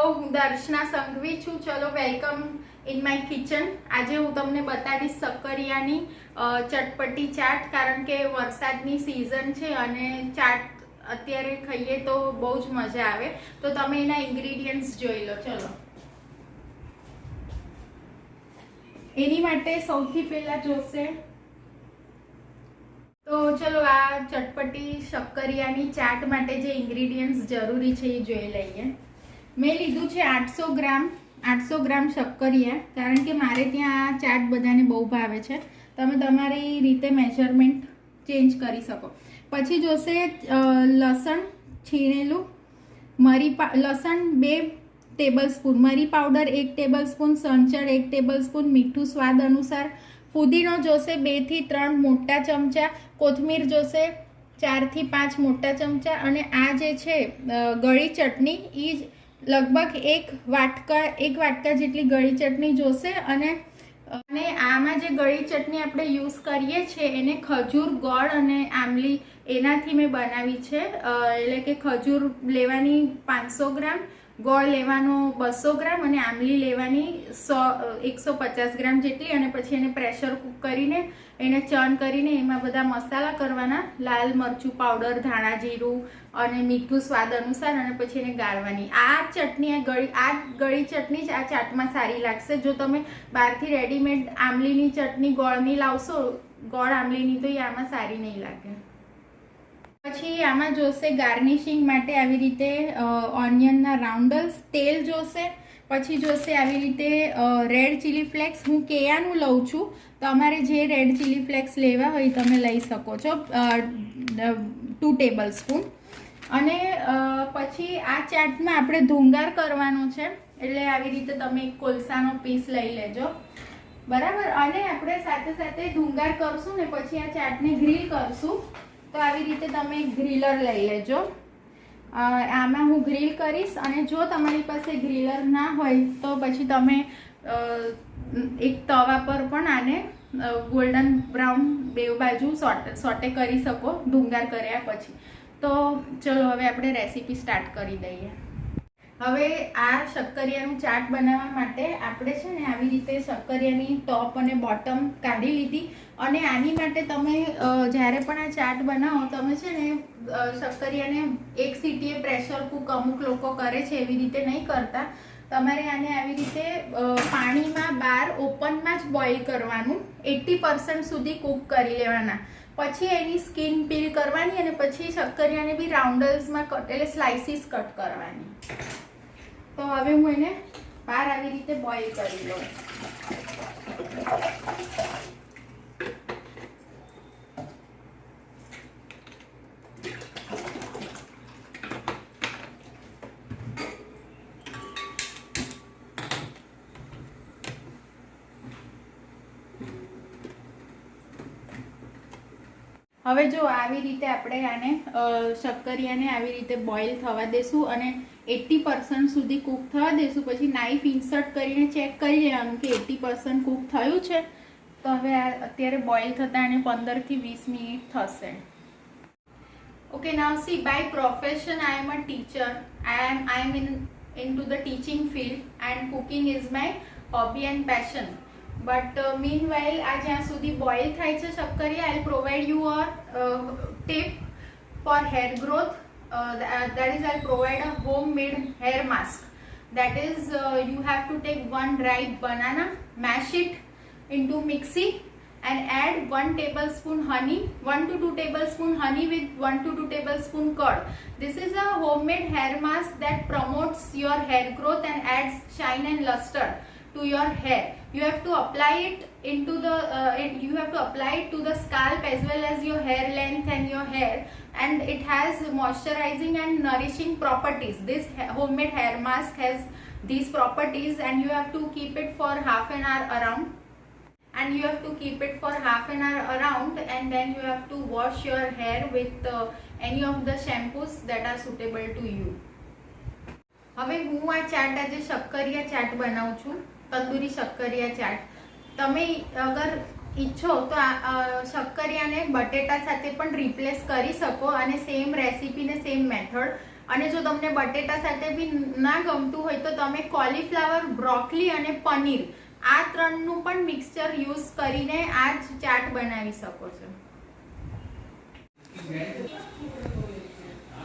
હું દર્શના સંઘવી છું. ચલો વેલકમ ઇન માય કિચન. આજે હું તમને બતાવીશ શક્કરિયાની ચટપટી ચાટ, કારણ કે વરસાદની સિઝન છે અને ચાટ અત્યારે ખાઈએ તો બહુ જ મજા આવે. તો તમે એના ઇન્ગ્રેડિયન્ટ્સ જોઈ લો. ચલો, એની માટે સૌથી પહેલા જોશે તો ચલો આ ચટપટી શક્કરિયાની ચાટ માટે જે ઇન્ગ્રેડિયન્ટ્સ જરૂરી છે એ જોઈ લઈએ. મેં લીધું છે 800 ગ્રામ શક્કરિયા, કારણ કે મારે ત્યાં આ ચાટ બધાને બહુ ભાવે છે. તમે તમારી રીતે મેજરમેન્ટ ચેન્જ કરી શકો. પછી જોશે લસણ છીણેલું, લસણ 2 ટેબલસ્પૂન, મરી પાવડર 1 ટેબલસ્પૂન, સંચળ 1 ટેબલસ્પૂન, મીઠું સ્વાદ અનુસાર, ફુદીનો જોશે 2 થી 3 મોટા ચમચા, કોથમીર જોશે 4 થી 5 મોટા ચમચા, અને આ જે છે ગળી ચટણી એ જ લગભગ એક વાટકા જેટલી ગળી ચટણી જોશે. અને આમાં જે ગળી ચટણી આપણે યુઝ કરીએ છીએ એને ખજૂર, ગોળ અને આમલી એનાથી મેં બનાવી છે. એટલે કે ખજૂર લેવાની 500 ગ્રામ, ગોળ લેવાનો 200 ગ્રામ અને આમલી લેવાની 150 ગ્રામ જેટલી. અને પછી એને પ્રેશર કુક કરીને એને ચર્ન કરીને એમાં બધા મસાલા કરવાના, લાલ મરચું પાવડર, ધાણા જીરું અને મીઠું સ્વાદ અનુસાર, અને પછી એને ગાળવાની. આ ચટણી આ ગળી ચટણી જ આ ચાટમાં સારી લાગશે. જો તમે બહારથી રેડીમેડ આમલીની ચટણી ગોળની લાવશો, ગોળ આમલીની, તો એ આમાં સારી નહીં લાગે. પછી આમાં જોશે ગાર્નિશિંગ માટે આવી રીતે ઓનિયનના રાઉન્ડલ્સ, તેલ જોશે. પછી જોશે આવી રીતે રેડ ચીલી ફ્લેક્સ. હું કેયાનું લઉં છું, તમારે જે રેડ ચીલી ફ્લેક્સ લેવા હોય તમે લઈ શકો છો, 2 ટેબલસ્પૂન. અને પછી આ ચાટમાં આપણે ધુંગાર કરવાનો છે, એટલે આવી રીતે તમે એક કોલસાનો પીસ લઈ લેજો, બરાબર. અને આપણે સાથે સાથે ધુંગાર કરશું ને પછી આ ચાટને ગ્રીલ કરશું, તો આવી રીતે તમે એક ગ્રીલર લઈ લેજો. આમાં હું ગ્રીલ કરીશ, અને જો તમારી પાસે ગ્રીલર ના હોય તો પછી તમે એક તવા પર પણ આને ગોલ્ડન બ્રાઉન બેવ બાજુ સોટે કરી શકો ધુંગાર કર્યા પછી. તો ચલો હવે આપણે રેસીપી સ્ટાર્ટ કરી દઈએ. હવે આ શક્કરિયાનું ચાટ બનાવવા માટે આપણે છે ને આવી રીતે શક્કરિયાની ટોપ અને બોટમ કાઢી લીધી. અને આની માટે તમે જ્યારે પણ આ ચાટ બનાવો તમે છે ને શક્કરિયાને એક સીટીએ પ્રેશર કુક અમુક લોકો કરે છે, એવી રીતે નહીં કરતા. તમારે આને આવી રીતે પાણીમાં બહાર ઓપનમાં જ બોઇલ કરવાનું, 80% સુધી કૂક કરી લેવાના. પછી એની સ્કિન પીલ કરવાની અને પછી શક્કરિયાને બી રાઉન્ડલ્સમાં એટલે સ્લાઇસીસ કટ કરવાની. તો હવે હું એને બહાર આવી રીતે બોઇલ કરી લઉં. હવે જો આવી રીતે આપણે આને શક્કરિયાને આવી રીતે બોઇલ થવા દેશું અને 80% સુધી કૂક થવા દેશું. પછી નાઇફ ઇન્સર્ટ કરીને ચેક કરી લેવાનું કે 80% કૂક થયું છે. તો હવે અત્યારે બોઇલ થતા આને 15 થી 20 મિનિટ થશે. Okay, now see, by profession I am a teacher. I am into the teaching field and cooking is my hobby and passion. But meanwhile આ જ્યાં સુધી બોઇલ થાય છે શક્કરિયા, I'll provide you a tip for hair growth. That is, I'll provide a homemade hair mask. That is, you have to take 1 dry banana, mash it into mixie and add 1 tablespoon honey, 1 to 2 tablespoon honey with 1 to 2 tablespoon curd. This is a homemade hair mask that promotes your hair growth and adds shine and luster to your hair. You have to apply it into the to the scalp as well as your hair length and your hair, and it has moisturizing and nourishing properties. This homemade hair mask has these properties, and you have to keep it for half an hour around. And you have to keep it for half an hour around, and then you have to wash your hair with any of the shampoos that are suitable to you. હવે હું આ ચાટ આજે શક્કરિયા ચાટ બનાવું છું, તંદૂરી શક્કરિયા ચાટ. તમે અગર ઈચ્છો તો શક્કરિયાને બટેટા સાથે પણ રિપ્લેસ કરી શકો અને સેમ રેસીપી ને સેમ મેથડ અને જો તમને બટેટા સાથે બી ના ગમતું હોય તો તમે કોલીફ્લાવર, બ્રોકલી અને પનીર આ ત્રણનું પણ મિક્સચર યુઝ કરીને આ જ ચાટ બનાવી શકો છો.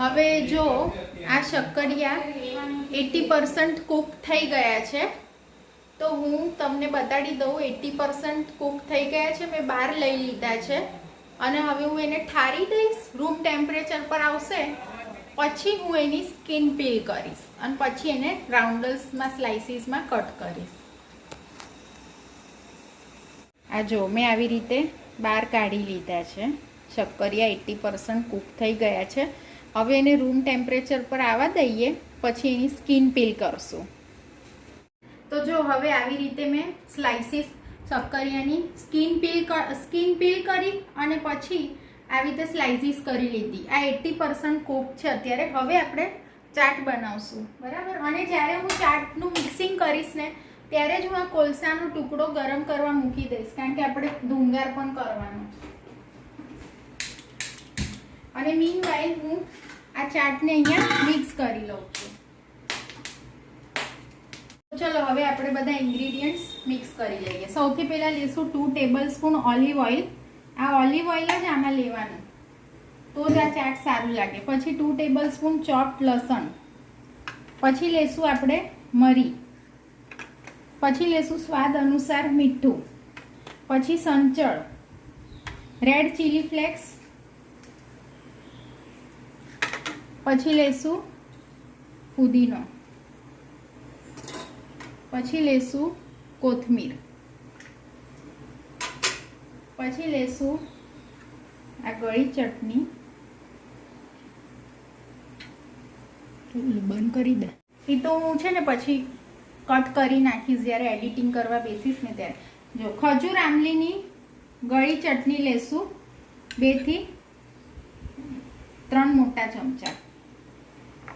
હવે જો આ શક્કરિયા 80% કૂક થઈ ગયા છે તો હું તમને બતાડી દઉં. 80% કૂક થઈ ગયા છે, મેં બહાર લઈ લીધા છે અને હવે હું એને ઠારી દઈશ. રૂમ ટેમ્પરેચર પર આવશે પછી હું એની સ્કિન પીલ કરીશ અને પછી એને રાઉન્ડલ્સમાં સ્લાઇસીસમાં કટ કરીશ. આ જો મેં આવી રીતે બહાર કાઢી લીધા છે. શક્કરિયા 80% કૂક થઈ ગયા છે. હવે એને રૂમ ટેમ્પરેચર પર આવવા દઈએ પછી એની સ્કિન પીલ કરશું. તો જો હવે આવી રીતે મેં સ્લાઇસીસ શક્કરિયાની સ્કિન પીલ કરી અને પછી આવી રીતે સ્લાઇસીસ કરી લીધી. આ 80% કૂક છે અત્યારે. હવે આપણે ચાટ બનાવશું, બરાબર. અને જ્યારે હું ચાટનું મિક્સિંગ કરીશ ને ત્યારે જ હું આ કોલસાનો ટુકડો ગરમ કરવા મૂકી દઈશ, કારણ કે આપણે ધુંગાર પણ કરવાનો. અને મીનવાઇલ હું આ ચાટને અહીંયા મિક્સ કરી લઉં છું. ચલો હવે આપણે બધા ઇન્ગ્રેડિયન્ટ્સ મિક્સ કરી લઈએ. સૌથી પહેલાં લઈશું 2 ટેબલસ્પૂન ઓલિવ ઓઇલ. આ ઓલિવ ઓઇલ જ આમાં લેવાનું તો જ આ ચાટ સારું લાગે. પછી 2 ટેબલસ્પૂન ચોપ્ડ લસણ. પછી લેશું આપણે મરી. પછી લેશું સ્વાદ અનુસાર મીઠું. પછી સંચળ, રેડ ચીલી ફ્લેક્સ. પછી લેશું પુદીનો. પછી લેશું કોથમીર. પછી લેશું આ ગળી ચટણી. બંધ કરી દે. એ તો હું છે ને પછી કટ કરી નાખીશ જ્યારે એડિટિંગ કરવા બેસીશ ને ત્યારે. જો ખજૂર આમલીની ગળી ચટણી લેશું 2 થી 3 મોટા ચમચા.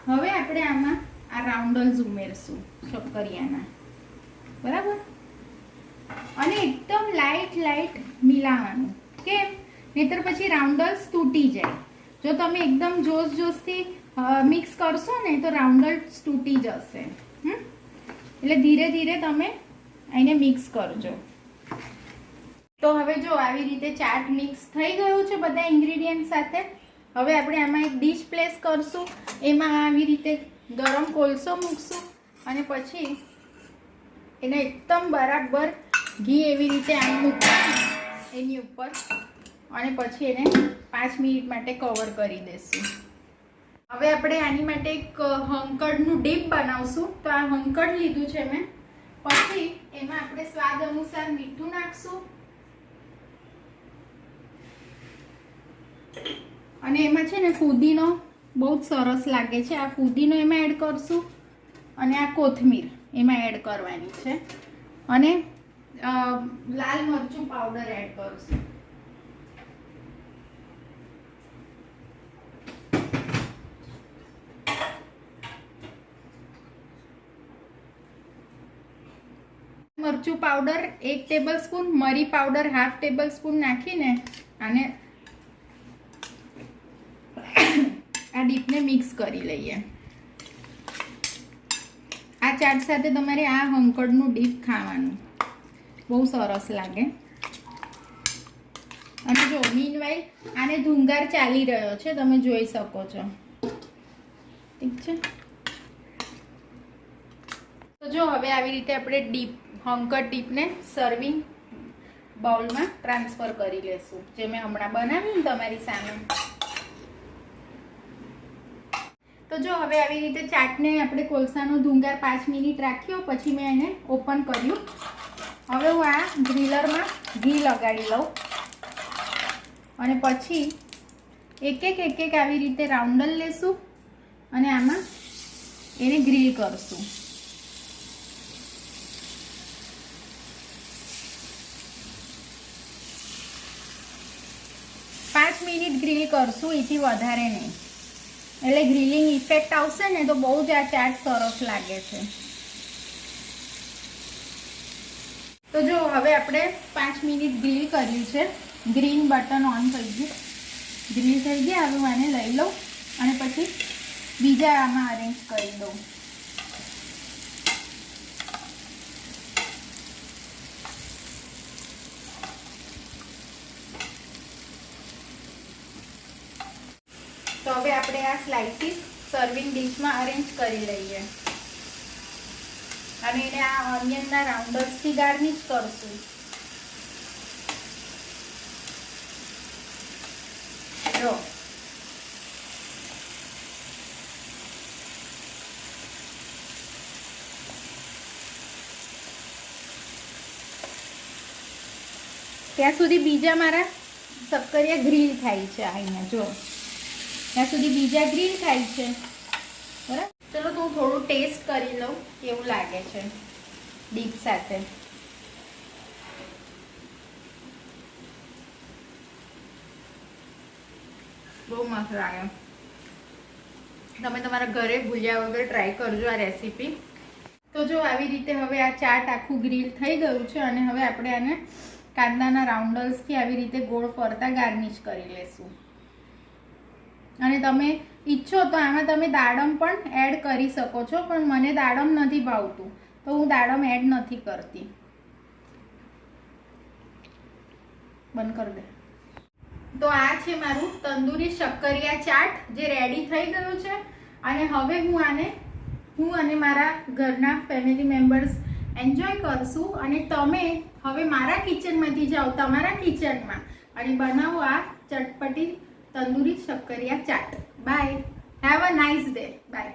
હવે આપણે આમાં આ રાઉન્ડલ્સ ઉમેરશું શક્કરિયાના, બરાબર. અને એકદમ લાઇટ મિલાવાનું. કેમ? નહીતર પછી રાઉન્ડલ્સ તૂટી જાય. જો તમે એકદમ જોશથી મિક્સ કરશો ને તો રાઉન્ડલ્સ તૂટી જશે. એટલે ધીરે ધીરે તમે એને મિક્સ કરજો. તો હવે જો આવી રીતે ચાટ મિક્સ થઈ ગયું છે બધા ઇન્ગ્રેડિયન્ટ સાથે. હવે આપણે આમાં એક ડીશ પ્લેસ કરશું. એમાં આવી રીતે ગરમ કોલસો મૂકશું અને પછી એને એકદમ બરાબર ઘી એવી રીતે આમ મૂકવાનું એની ઉપર અને પછી એને 5 મિનિટ માટે કવર કરી દઈશું. હવે આપણે આની માટે એક હંકડનું ડીપ બનાવશું. તો આ હંકડ લીધું છે મેં. પછી એમાં આપણે સ્વાદ અનુસાર મીઠું નાખશું અને એમાં છે ને ફુદીનો બહુ જ સરસ લાગે છે. આ ફુદીનો એમાં એડ કરશું અને આ કોથમીર એમાં એડ કરવાની છે અને લાલ મરચું પાવડર એડ કરશું. મરચું પાવડર 1 ટેબલસ્પૂન, મરી પાવડર 1/2 ટેબલસ્પૂન નાખીને અને આ ડીપને મિક્સ કરી લઈએ. આ ચાટ સાથે તમારે આ હંકડનું ડીપ ખાવાનું બહુ સરસ લાગે. અને જો મીનવાઇલ આને ધુંગાર ચાલી રહ્યો છે, તમે જોઈ શકો છો. ઠીક છે. તો જો હવે આવી રીતે આપણે હંકડ ડીપને સર્વિંગ બાઉલમાં ટ્રાન્સફર કરી લેશું, જે મેં હમણાં બનાવ્યું ને તમારી સામે. તો જો હવે આવી રીતે ચાટને આપણે કોલસાનો ધુંગાર 5 મિનિટ રાખ્યો પછી મેં એને ઓપન કર્યું. હવે હું આ ગ્રીલરમાં ઘી લગાડી લઉં અને પછી એક એક આવી રીતે રાઉન્ડલ લેશું અને આમાં એને ગ્રીલ કરશું. મિનિટ ગ્રીલ કરશું, એથી વધારે નહીં. એટલે ગ્રીલિંગ ઇફેક્ટ આવશે ને તો બહુ જ આ ચાટ સરસ લાગે છે. તો જો હવે આપણે 5 મિનિટ ગ્રીલ કર્યું છે. ગ્રીન બટન ઓન થઈ ગયું, ગ્રીલ થઈ ગયા. હવે હું આને લઈ લઉં અને પછી બીજા આમાં અરેન્જ કરી દઉં. તો હવે આપણે આ સ્લાઇસીસ સર્વિંગ ડીશમાં અરેન્જ કરી લઈએ અને એને આ ઓનિયનના રાઉન્ડર્સથી ગાર્નિશ કરશું. જો ત્યાં સુધી બીજા મારા શક્કરિયા ગ્રીલ થાય છે. અહીંયા જો ત્યાં સુધી બીજા ગ્રીલ થાય છે. બરાબર, ચલો તો હું થોડું ટેસ્ટ કરી લઉં કેવું લાગે છે ડીપ સાથે. બહુ મસ્ત લાગે. તમે તમારા ઘરે ભૂલ્યા વગર ટ્રાય કરજો આ રેસીપી. તો જો આવી રીતે હવે આ ચાટ આખું ગ્રીલ થઈ ગયું છે અને હવે આપણે આને કાંદાના રાઉન્ડલ્સથી આવી રીતે ગોળ ફરતા ગાર્નિશ કરી લેશું. અને તમે ઈચ્છો તો આમાં તમે દાડમ પણ એડ કરી શકો છો, પણ મને દાડમ નથી ભાવતું તો હું દાડમ એડ નથી કરતી. બંધ કરી દે. તો આ છે મારું તંદૂરી શક્કરિયા ચાટ જે રેડી થઈ ગયું છે. અને હવે હું અને મારા ઘરના ફેમિલી મેમ્બર્સ એન્જોય કરશું. અને તમે હવે મારા કિચનમાંથી જાઓ તમારા કિચનમાં અને બનાવો આ ચટપટી તંદૂરી શક્કરિયા chaat. Bye, have a nice day. By.